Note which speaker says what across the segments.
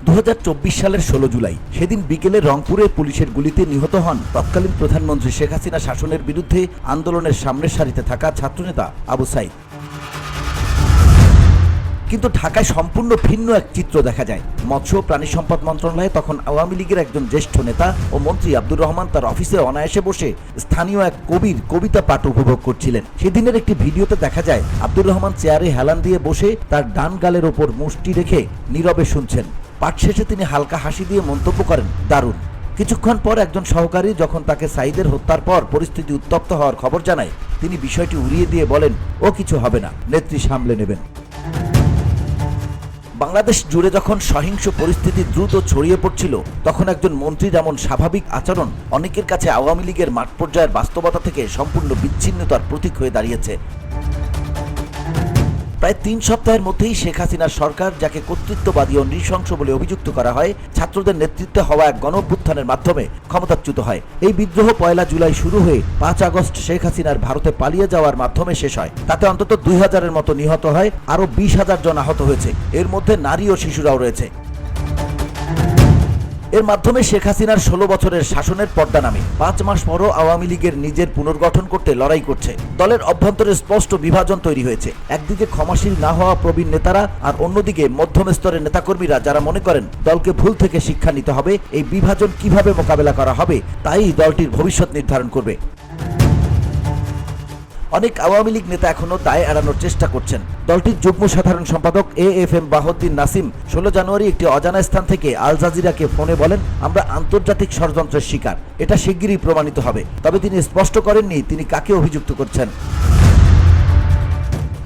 Speaker 1: 2024 সালের 16 জুলাই সেদিন বিকেলে রংপুরে পুলিশের গুলিতে নিহত হন তৎকালীন প্রধানমন্ত্রী শেখ হাসিনা শাসনের বিরুদ্ধে আন্দোলনের সামনের সারিতে থাকা ছাত্রনেতা আবু সাইদ। কিন্তু ঢাকায় সম্পূর্ণ ভিন্ন এক চিত্র দেখা যায়। মৎস্য ও প্রাণী সম্পদ মন্ত্রণালয়ে তখন আওয়ামী লীগের একজন জ্যেষ্ঠ নেতা ও মন্ত্রী আব্দুর রহমান তার অফিসে অনায়াসে বসে স্থানীয় এক কবির কবিতা পাঠ উপভোগ করছিলেন। সেদিনের একটি ভিডিওতে দেখা যায় আব্দুর রহমান চেয়ারে হেলান দিয়ে বসে তার ডান গালের ওপর মুষ্টি রেখে নীরবে শুনছেন। পাঠ শেষে তিনি হালকা হাসি দিয়ে মন্তব্য করেন, দারুণ। কিছুক্ষণ পর একজন সহকারী যখন তাকে সাইদের হত্যার পর পরিস্থিতি উত্তপ্ত হওয়ার খবর জানায়, তিনি বিষয়টি উড়িয়ে দিয়ে বলেন, ও কিছু হবে না, নেত্রী সামলে নেবেন। বাংলাদেশ জুড়ে যখন সহিংস পরিস্থিতি দ্রুত ছড়িয়ে পড়ছিল, তখন একজন মন্ত্রীর এমন স্বাভাবিক আচরণ অনেকের কাছে আওয়ামী লীগের মাঠ পর্যায়ের বাস্তবতা থেকে সম্পূর্ণ বিচ্ছিন্নতার প্রতীক হয়ে দাঁড়িয়েছে। প্রায় 3 সপ্তাহের মধ্যেই শেখ হাসিনার সরকার, যাকে কর্তৃত্ববাদী ও নৃশংস বলে অভিযুক্ত করা হয়, ছাত্রদের নেতৃত্বে হওয়া এক গণঅভ্যুত্থানের মাধ্যমে ক্ষমতাচ্যুত হয়। এই বিদ্রোহ 1 জুলাই শুরু হয়ে 5 আগস্ট শেখ হাসিনার ভারতে পালিয়ে যাওয়ার মাধ্যমে শেষ হয়। তাতে অন্তত 2000-এর মতো নিহত হয়, আরও 20,000 জন আহত হয়েছে। এর মধ্যে নারী ও শিশুরাও রয়েছে। এর মাধ্যমে শেখ হাসিনার 16 বছরের শাসনের পর্দা নামে। 5 মাস পরও আওয়ামী লীগের নিজের পুনর্গঠন করতে লড়াই করছে। দলের অভ্যন্তরে স্পষ্ট বিভাজন তৈরি হয়েছে। একদিকে ক্ষমাশীল না হওয়া প্রবীণ নেতারা, আর অন্যদিকে মধ্যম স্তরের নেতাকর্মীরা যারা মনে করেন দলকে ভুল থেকে শিক্ষা নিতে হবে। এই বিভাজন কিভাবে মোকাবেলা করা হবে তাই দলটির ভবিষ্যৎ নির্ধারণ করবে। অনেক আওয়ামী লীগ নেতা এখনো দায় এড়ানোর চেষ্টা করছেন। দলটির যুগ্ম সাধারণ সম্পাদক AFM বাহউদ্দিন নাসিম 16 জানুয়ারি একটি অজানা স্থান থেকে আল জাজিরাকে ফোনে বলেন, আমরা আন্তর্জাতিক ষড়যন্ত্রের শিকার, এটা শিগগিরই প্রমাণিত হবে। তবে তিনি স্পষ্ট করেননি তিনি কাকে অভিযুক্ত করছেন।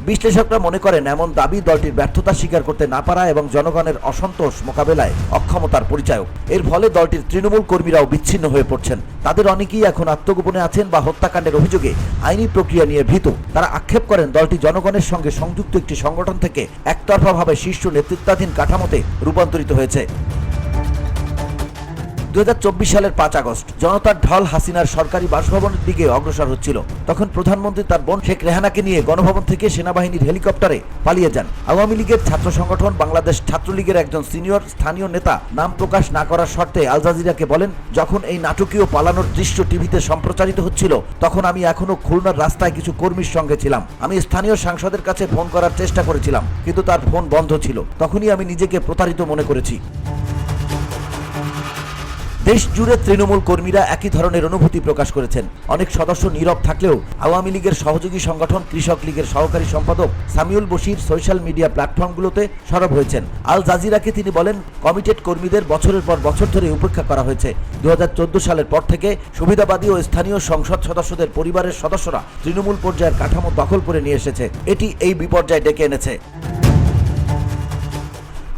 Speaker 1: বিশ্লেষকরা মনে করেন এমন দাবি দলটির ব্যর্থতা স্বীকার করতে না পারা এবং জনগণের অসন্তোষ মোকাবেলায় অক্ষমতার পরিচায়ক। এর ফলে দলটির তৃণমূল কর্মীরাও বিচ্ছিন্ন হয়ে পড়ছেন। তাদের অনেকেই এখন আত্মগোপনে আছেন বা হত্যাকাণ্ডের অভিযোগে আইনি প্রক্রিয়া নিয়ে ভীত। তারা আক্ষেপ করেন দলটি জনগণের সঙ্গে সংযুক্ত একটি সংগঠন থেকে একতরফাভাবে শীর্ষ নেতৃত্বাধীন কাঠামোতে রূপান্তরিত হয়েছে। 2024 সালের 5 আগস্ট জনতার ঢল হাসিনার সরকারি বাসভবনের দিকে অগ্রসর হচ্ছিল। তখন প্রধানমন্ত্রী তার বোন শেখ রেহানাকে নিয়ে গণভবন থেকে সেনাবাহিনীর হেলিকপ্টারে পালিয়ে যান। আওয়ামী লীগের ছাত্র সংগঠন বাংলাদেশ ছাত্রলীগের একজন সিনিয়র স্থানীয় নেতা নাম প্রকাশ না করার শর্তে আল জাজিরাকে বলেন, যখন এই নাটকীয় পালানোর দৃশ্য টিভিতে সম্প্রচারিত হচ্ছিল, তখন আমি এখনো খুলনার রাস্তায় কিছু কর্মীর সঙ্গে ছিলাম। আমি স্থানীয় সাংসদের কাছে ফোন করার চেষ্টা করেছিলাম, কিন্তু তার ফোন বন্ধ ছিল। তখনই আমি নিজেকে প্রতারিত মনে করেছি। দেশ জুড়ে তৃণমূল কর্মীরা একই ধরনের অনুভূতি প্রকাশ করেছেন। অনেক সদস্য নীরব থাকলেও আওয়ামী লীগের সহযোগী সংগঠন কৃষক লীগের সহকারী সম্পাদক সামিউল বশির সোশ্যাল মিডিয়া প্ল্যাটফর্মগুলোতে সরব হয়েছেন। আল জাজিরাকে তিনি বলেন, কমিটেড কর্মীদের বছরের পর বছর ধরে উপেক্ষা করা হয়েছে। 2014 সালের পর থেকে সুবিধাবাদী ও স্থানীয় সংসদ সদস্যদের পরিবারের সদস্যরা তৃণমূল পর্যায়ের কাঠামো দখল করে নিয়ে এসেছে। এটি এই বিপর্যয় ডেকে এনেছে।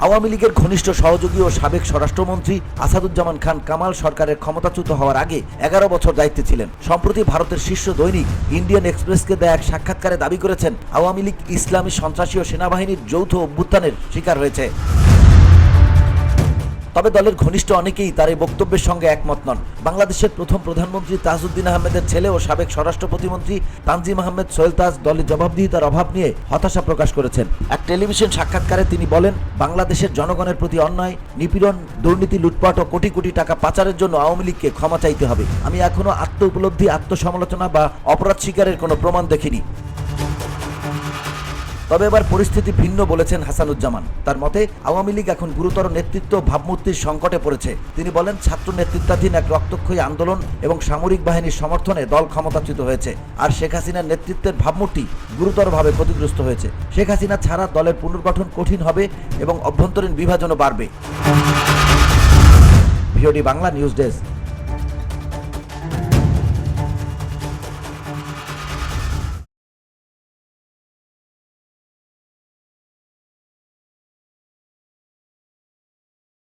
Speaker 1: আওয়ামী লীগের ঘনিষ্ঠ সহযোগী ও সাবেক স্বরাষ্ট্রমন্ত্রী আসাদুজ্জামান খান কামাল সরকারের ক্ষমতাচ্যুত হওয়ার আগে 11 বছর দায়িত্বে ছিলেন। সম্প্রতি ভারতের শীর্ষ দৈনিক ইন্ডিয়ান এক্সপ্রেসকে দেয়া এক সাক্ষাৎকারে দাবি করেছেন, আওয়ামী লীগ ইসলামী সন্ত্রাসী ও সেনাবাহিনীর যৌথ অভ্যুত্থানের শিকার হয়েছে। তবে দলের ঘনিষ্ঠ অনেকেই তার এই বক্তব্যের সঙ্গে একমত নন। বাংলাদেশের প্রথম প্রধানমন্ত্রী তাজউদ্দিন আহমেদের ছেলে ও সাবেক স্বরাষ্ট্র প্রতিমন্ত্রী তানজিম আহমেদ সোহেল তাজ দলের জবাবদিহিতার অভাব নিয়ে হতাশা প্রকাশ করেছেন। এক টেলিভিশন সাক্ষাৎকারে তিনি বলেন, বাংলাদেশের জনগণের প্রতি অন্যায়, নিপীড়ন, দুর্নীতি, লুটপাট ও কোটি কোটি টাকা পাচারের জন্য আওয়ামী লীগকে ক্ষমা চাইতে হবে। আমি এখনো আত্ম উপলব্ধি, আত্মসমালোচনা বা অপরাধ স্বীকারের কোনো প্রমাণ দেখিনি। তবে এবার পরিস্থিতি ভিন্ন বলেছেন হাসানুজ্জামান। তার মতে আওয়ামী লীগ এখন গুরুতর নেতৃত্ব ভাবমূর্তির সংকটে পড়েছে। তিনি বলেন, ছাত্র নেতৃত্বাধীন এক রক্তক্ষয়ী আন্দোলন এবং সামরিক বাহিনীর সমর্থনে দল ক্ষমতাচ্যুত হয়েছে, আর শেখ হাসিনার নেতৃত্বের ভাবমূর্তি গুরুতরভাবে ক্ষতিগ্রস্ত হয়েছে। শেখ হাসিনা ছাড়া দলের পুনর্গঠন কঠিন হবে এবং অভ্যন্তরীণ বিভাজনও বাড়বে। VOD Bangla news desk.